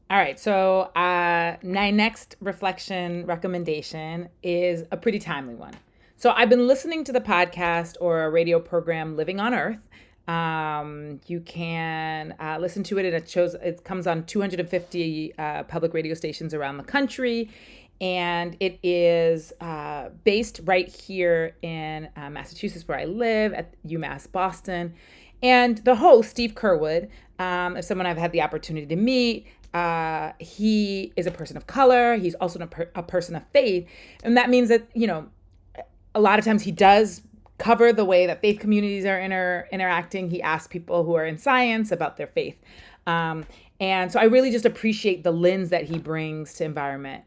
All right, so my next reflection recommendation is a pretty timely one. So I've been listening to the podcast or a radio program, Living on Earth. You can listen to it, and it comes on 250 public radio stations around the country, and it is based right here in Massachusetts, where I live at UMass Boston. And the host, Steve Curwood, is someone I've had the opportunity to meet. He is a person of color. He's also a person of faith. And that means that, a lot of times he does cover the way that faith communities are interacting. He asks people who are in science about their faith. And so I really just appreciate the lens that he brings to environment.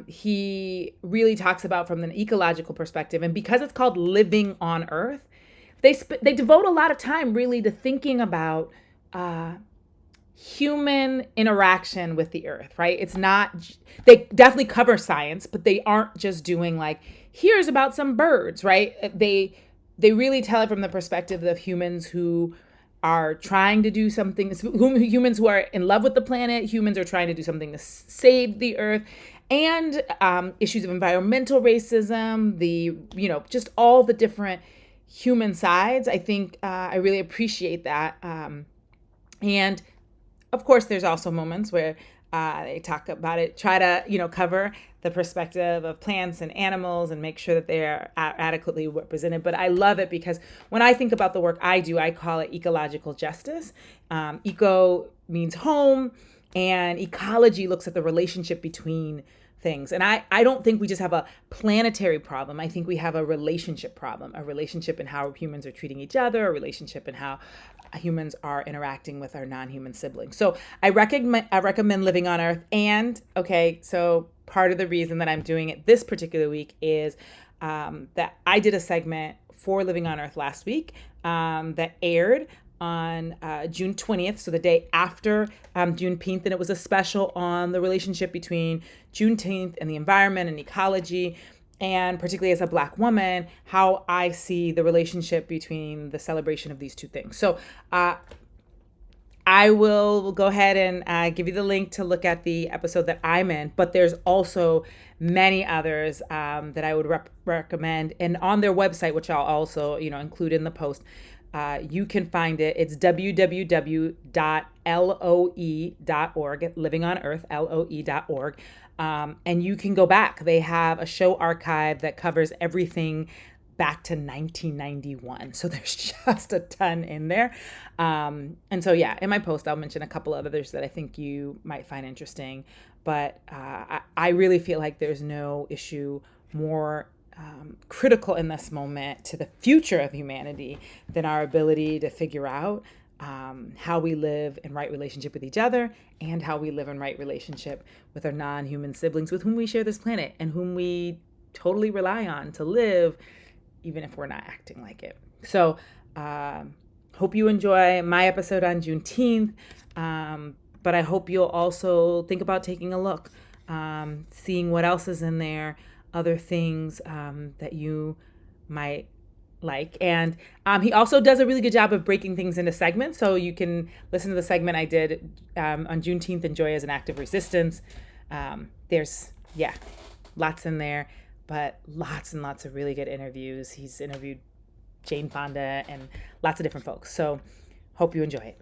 He really talks about from an ecological perspective. And because it's called Living on Earth, they devote a lot of time really to thinking about human interaction with the earth, right? It's not, they definitely cover science, but they aren't just doing like, here's about some birds, right? They really tell it from the perspective of humans who are trying to do something, humans who are in love with the planet, humans are trying to do something to save the earth, and issues of environmental racism, just all the different human sides. I think I really appreciate that. And of course, there's also moments where they talk about it, try to, cover the perspective of plants and animals and make sure that they are adequately represented. But I love it because when I think about the work I do, I call it ecological justice. Eco means home, and ecology looks at the relationship between things. And I don't think we just have a planetary problem. I think we have a relationship problem, a relationship in how humans are treating each other, a relationship in how humans are interacting with our non-human siblings. So I recommend Living on Earth. And okay, so part of the reason that I'm doing it this particular week is that I did a segment for Living on Earth last week that aired on June 20th, so the day after Juneteenth, and it was a special on the relationship between Juneteenth and the environment and ecology, and particularly as a Black woman, how I see the relationship between the celebration of these two things. So I will go ahead and give you the link to look at the episode that I'm in, but there's also many others that I would recommend, and on their website, which I'll also include in the post. You can find it. It's www.loe.org, Living on Earth, LOE.org. And you can go back. They have a show archive that covers everything back to 1991. So there's just a ton in there. And so, yeah, in my post, I'll mention a couple of others that I think you might find interesting. But I really feel like there's no issue more critical in this moment to the future of humanity than our ability to figure out how we live in right relationship with each other and how we live in right relationship with our non-human siblings with whom we share this planet and whom we totally rely on to live, even if we're not acting like it. So hope you enjoy my episode on Juneteenth, but I hope you'll also think about taking a look, seeing what else is in there, other things that you might like. And he also does a really good job of breaking things into segments. So you can listen to the segment I did on Juneteenth and Joy as an Act of Resistance. There's, lots in there, but lots and lots of really good interviews. He's interviewed Jane Fonda and lots of different folks. So hope you enjoy it.